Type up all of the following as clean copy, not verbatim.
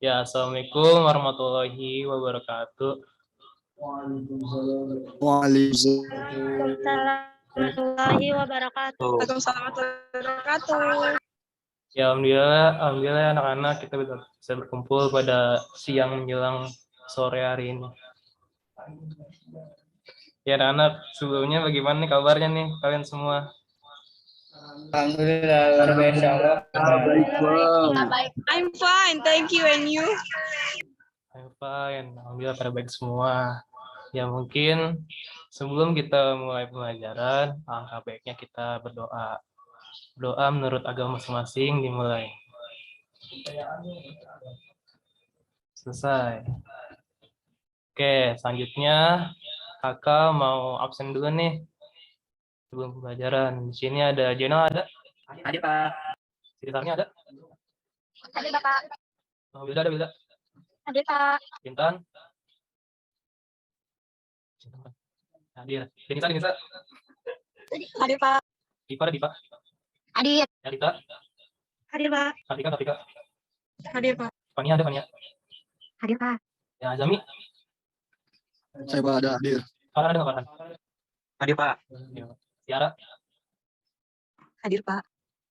Ya, Assalamualaikum warahmatullahi wabarakatuh. Waalaikumsalam. Waalaikumsalam warahmatullahi wabarakatuh. Waalaikumsalam warahmatullahi wabarakatuh. Ya, alhamdulillah anak-anak kita bisa berkumpul pada siang menjelang sore hari ini. Ya, anak-anak, sebelumnya bagaimana nih kabarnya nih kalian semua? Alhamdulillah, luar biasa Allah. Baik, Bang. I'm fine, thank you, and you? I'm fine, alhamdulillah pada baik semua. Ya, mungkin sebelum kita mulai pelajaran, alangkah baiknya kita berdoa. Doa menurut agama masing-masing dimulai. Selesai. Oke, selanjutnya kakak mau absen dulu nih sebelum pelajaran. Di sini ada Jenal, ada? Hadir Pak. Sekitarnya ada? Hadir Bapak. Oh, Bilda ada, Bilda? Hadir Pak. Bintan? Hadir. Denisa? Hadir Pak. Dipa ada, Dipa? Hadir. Yarita? Hadir Pak. Kartika? Hadir Pak. Fania ada, Fania? Hadir Pak. Ya, Azami? Saya Pak ada hadir. Farhan ada nggak, Farhan? Hadir Pak. Ya. Tiara? Hadir Pak.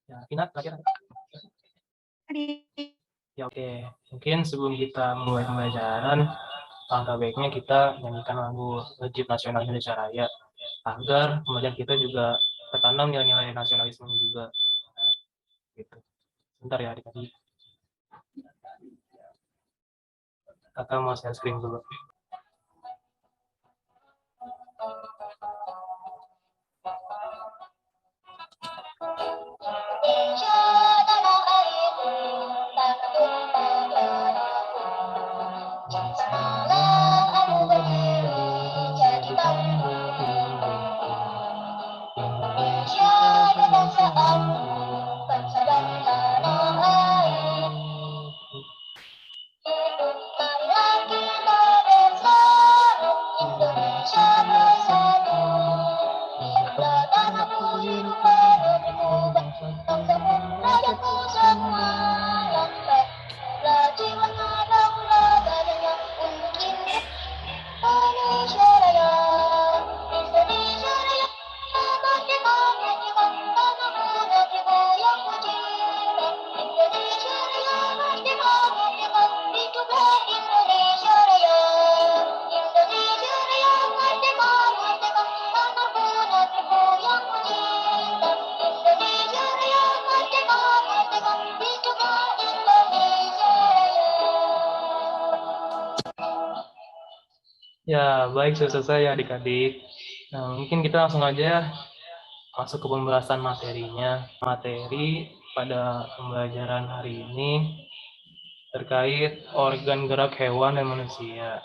Ya, Ina terakhir. Hadir. Ya, oke. Mungkin sebelum kita mulai pembelajaran, alangkah baiknya kita nyanyikan lagu Wajib Nasional Indonesia Raya agar kemudian kita juga tertanam nilai-nilai nasionalisme juga. Gitu. Bentar ya adik-adik. Kakak mau share screen dulu. Ya, baik, sudah selesai ya adik-adik. Nah, mungkin kita langsung aja masuk ke pembahasan materinya. Materi pada pembelajaran hari ini terkait organ gerak hewan dan manusia.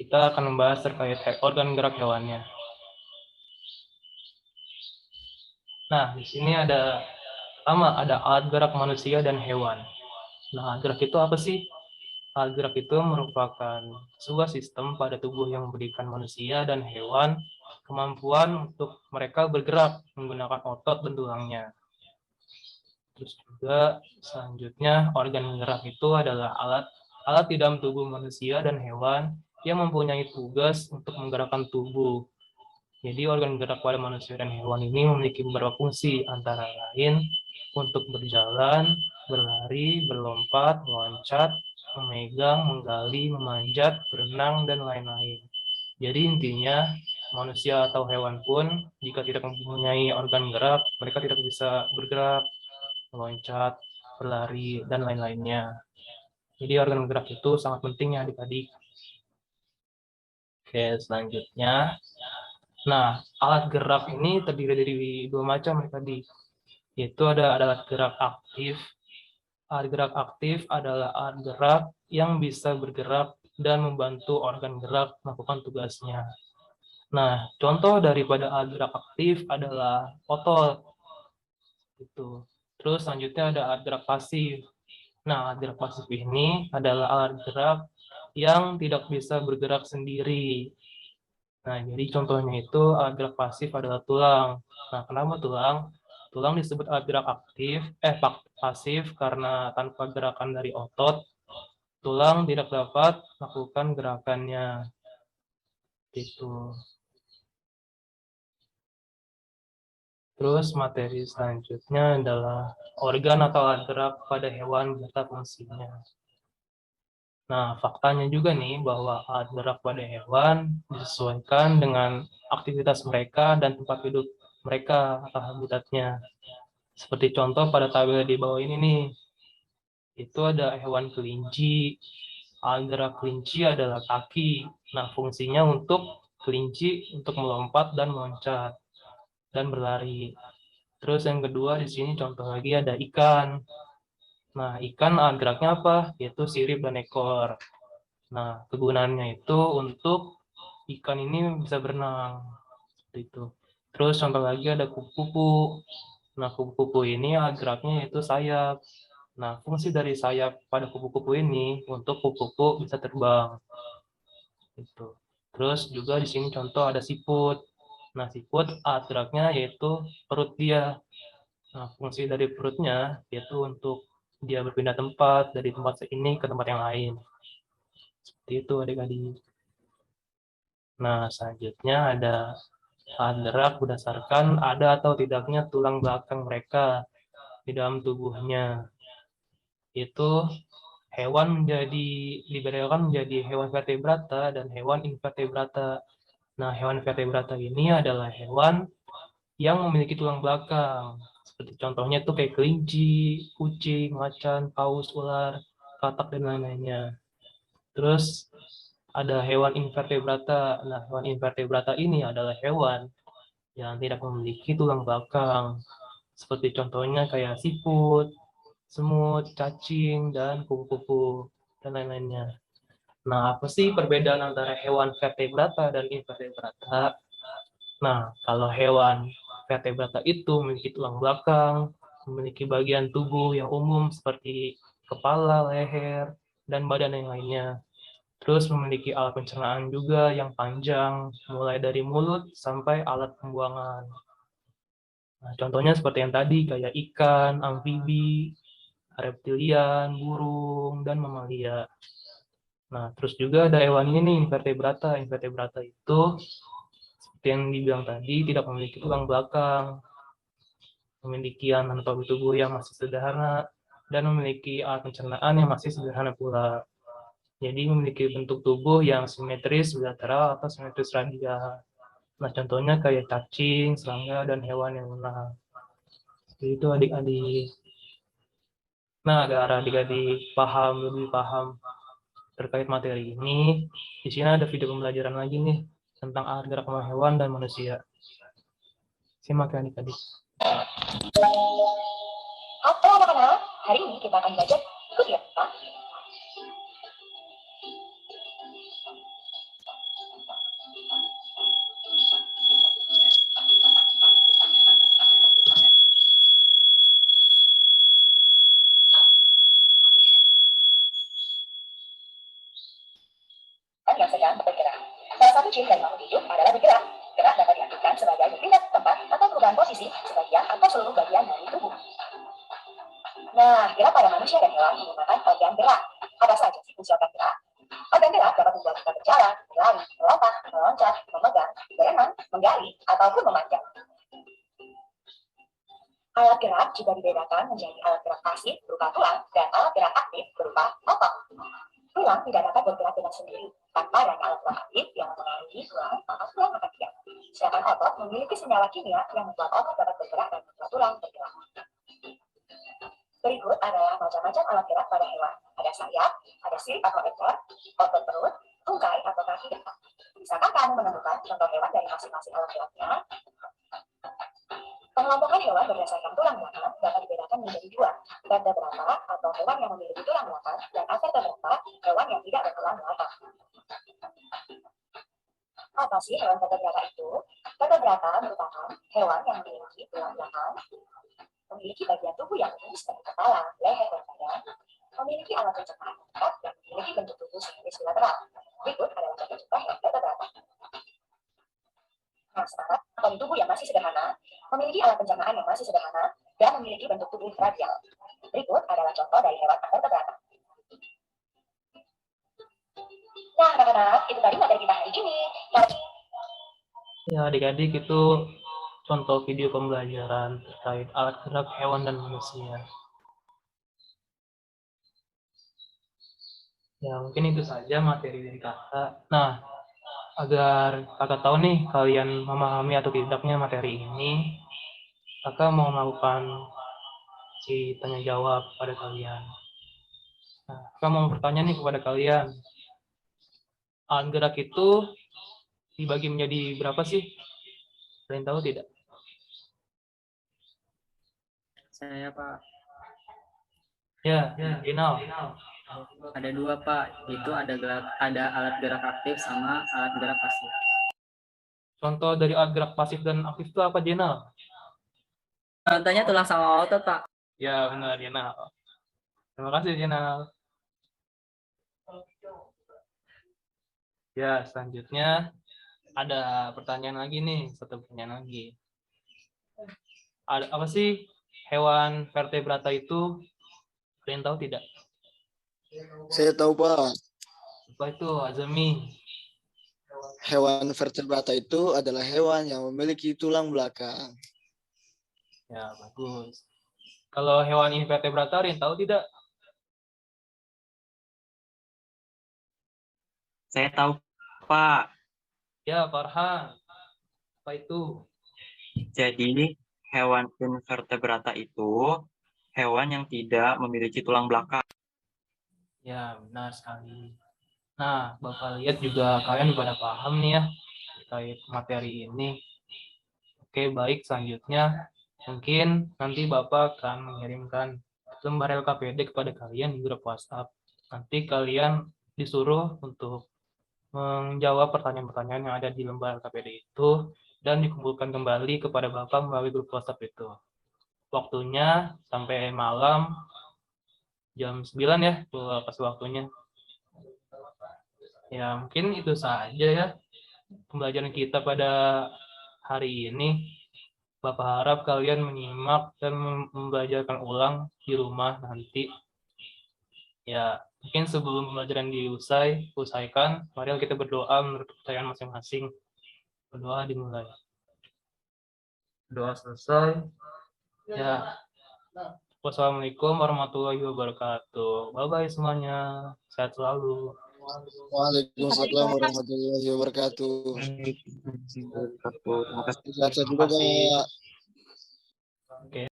Kita akan membahas terkait organ gerak hewannya. Nah, di sini ada alat gerak manusia dan hewan. Nah, alat gerak itu apa sih? Alat gerak itu merupakan sebuah sistem pada tubuh yang memberikan manusia dan hewan kemampuan untuk mereka bergerak menggunakan otot dan tulangnya. Terus juga selanjutnya organ gerak itu adalah alat di dalam tubuh manusia dan hewan yang mempunyai tugas untuk menggerakkan tubuh. Jadi organ gerak pada manusia dan hewan ini memiliki beberapa fungsi, antara lain untuk berjalan, berlari, berlompat, meloncat, memegang, menggali, memanjat, berenang, dan lain-lain. Jadi intinya manusia atau hewan pun jika tidak mempunyai organ gerak, mereka tidak bisa bergerak, meloncat, berlari, dan lain-lainnya. Jadi organ gerak itu sangat penting ya adik-adik. Oke, selanjutnya. Nah, alat gerak ini terdiri dari dua macam adik-adik. Yaitu ada alat gerak aktif. Alat gerak aktif adalah alat gerak yang bisa bergerak dan membantu organ gerak melakukan tugasnya. Nah, contoh daripada alat gerak aktif adalah otot. Gitu. Terus selanjutnya ada alat gerak pasif. Nah, alat gerak pasif ini adalah alat gerak yang tidak bisa bergerak sendiri. Nah, jadi contohnya itu alat gerak pasif adalah tulang. Nah, kenapa tulang? Tulang disebut alat gerak aktif, pasif karena tanpa gerakan dari otot, tulang tidak dapat melakukan gerakannya. Gitu. Terus materi selanjutnya adalah organ atau alat gerak pada hewan beserta fungsinya. Nah, faktanya juga nih bahwa alat gerak pada hewan disesuaikan dengan aktivitas mereka dan tempat hidup mereka atau habitatnya. Seperti contoh pada tabel di bawah ini nih, itu ada hewan kelinci. Alat gerak kelinci adalah kaki. Nah, fungsinya untuk kelinci untuk melompat dan meloncat dan berlari. Terus yang kedua di sini contoh lagi ada ikan. Nah, ikan alat geraknya apa? Yaitu sirip dan ekor. Nah, kegunaannya itu untuk ikan ini bisa berenang. Seperti itu. Terus contoh lagi ada kupu-kupu. Nah, kupu-kupu ini alat geraknya yaitu sayap. Nah, fungsi dari sayap pada kupu-kupu ini untuk kupu-kupu bisa terbang. Gitu. Terus juga di sini contoh ada siput. Nah, siput alat geraknya yaitu perut dia. Nah, fungsi dari perutnya yaitu untuk dia berpindah tempat dari tempat ini ke tempat yang lain. Seperti itu adik-adik. Nah, selanjutnya ada alat gerak berdasarkan ada atau tidaknya tulang belakang mereka di dalam tubuhnya. Itu hewan dibedakan menjadi hewan vertebrata dan hewan invertebrata. Nah, hewan vertebrata ini adalah hewan yang memiliki tulang belakang. Seperti contohnya itu kayak kelinci, kucing, macan, paus, ular, katak, dan lain-lainnya. Terus ada hewan invertebrata. Nah, hewan invertebrata ini adalah hewan yang tidak memiliki tulang belakang. Seperti contohnya kayak siput, semut, cacing, dan kupu-kupu, dan lain-lainnya. Nah, apa sih perbedaan antara hewan vertebrata dan invertebrata? Nah, kalau hewan vertebrata itu memiliki tulang belakang, memiliki bagian tubuh yang umum seperti kepala, leher, dan badan yang lainnya. Terus memiliki alat pencernaan juga yang panjang, mulai dari mulut sampai alat pembuangan. Nah, contohnya seperti yang tadi, kayak ikan, amfibi, reptilian, burung, dan mamalia. Nah, terus juga ada hewan ini nih, invertebrata. Invertebrata itu, seperti yang dibilang tadi, tidak memiliki tulang belakang, memiliki anatomi tubuh yang masih sederhana, dan memiliki alat pencernaan yang masih sederhana pula. Jadi memiliki bentuk tubuh yang simetris bilateral atau simetris radial. Nah, contohnya kayak cacing, serangga, dan hewan yang lunak. Jadi itu adik-adik. Nah, agar adik-adik lebih paham terkait materi ini, di sini ada video pembelajaran lagi nih tentang alat gerak hewan dan manusia. Simak ya adik-adik. Halo anak-anak, hari ini kita akan belajar ikut ya, Pak. Yang sedang bergerak. Salah satu ciri dari makhluk hidup adalah bergerak. Gerak dapat diartikan sebagai berpindah tempat atau perubahan posisi sebagian atau seluruh bagian dari tubuh. Nah, gerak pada manusia dan hewan menggunakan organ gerak. Apa saja sih fungsi organ gerak? Organ gerak dapat membuat kita berjalan, berlari, melompat, meloncat, memegang, berenang, menggali, ataupun memanjat. Alat gerak juga dibedakan menjadi alat gerak pasif berupa tulang dan alat gerak aktif berupa otot. Tulang tidak dapat bergerak dengan sendiri tanpa adanya alat gerak aktif yang mengaruhi tulang, maka tulang akan diam. Sedangkan otot memiliki senyawa kimia yang membuat otot dapat bergerak dan membuat tulang bergerak. Berikut adalah macam-macam alat gerak pada hewan. Ada sayap, ada sirip atau ekor, otot perut, tungkai atau kaki depan. Bisakah kamu menemukan contoh hewan dari masing-masing alat geraknya? Pengelompokan hewan berdasarkan tulang belakang dapat dibedakan menjadi dua, vertebrata atau hewan yang memiliki tulang belakang dan avertebrata, hewan yang tidak bertulang belakang. Apa sih hewan vertebrata itu? Vertebrata merupakan hewan yang memiliki tulang belakang, memiliki bagian tubuh yang umum seperti kepala, leher, dan badan, memiliki alat pencernaan lengkap, dan memiliki bentuk tubuh simetris bilateral. Berikut adalah contoh-contoh hewan vertebrata. Nah, sekarang anatomi tubuh yang masih sederhana, memiliki alat pencernaan yang masih sederhana, dan memiliki bentuk tubuh radial. Berikut adalah contoh dari hewan vertebrata. Ya, adik-adik itu contoh video pembelajaran terkait alat gerak hewan dan manusia. Ya, mungkin itu saja materi dari kakak. Nah, agar kakak tahu nih kalian memahami atau tidaknya materi ini, kakak mau melakukan si tanya jawab pada kalian. Nah, kakak mau bertanya nih kepada kalian. Alat gerak itu dibagi menjadi berapa sih? Kalian tahu tidak? Saya Pak. Ya, Ginal. Ada dua Pak. Itu ada alat gerak aktif sama alat gerak pasif. Contoh dari alat gerak pasif dan aktif itu apa, Ginal? Contohnya tulang sama otot Pak. Ya, benar, Ginal. Terima kasih, Ginal. Ya, selanjutnya ada pertanyaan lagi nih, satu pertanyaan lagi. Ada apa sih hewan vertebrata itu? Kalian tahu tidak? Saya tahu Pak, Apa itu, Azami? hewan vertebrata itu adalah hewan yang memiliki tulang belakang. Ya, bagus. Kalau hewan invertebrata, kalian tahu tidak? Saya tahu Pak. Ya, Farhan. Apa itu? Jadi hewan invertebrata itu hewan yang tidak memiliki tulang belakang. Ya, benar sekali. Nah, Bapak lihat juga kalian pada paham nih ya terkait materi ini. Oke, baik. Selanjutnya, mungkin nanti Bapak akan mengirimkan lembar LKPD kepada kalian di grup WhatsApp. Nanti kalian disuruh untuk menjawab pertanyaan-pertanyaan yang ada di lembar LKPD itu dan dikumpulkan kembali kepada Bapak melalui grup WhatsApp itu. Waktunya sampai malam jam 9 ya, kasih waktunya. Ya, mungkin itu saja ya pembelajaran kita pada hari ini. Bapak harap kalian menyimak dan membelajarkan ulang di rumah nanti. Ya, mungkin sebelum pembelajaran usaikan, mari kita berdoa menurut kepercayaan masing-masing. Berdoa dimulai. Doa selesai. Ya. Wassalamualaikum warahmatullahi wabarakatuh. Bye-bye semuanya. Sehat selalu. Waalaikumsalam warahmatullahi wabarakatuh. Terima kasih. Sehat juga Pak. Oke.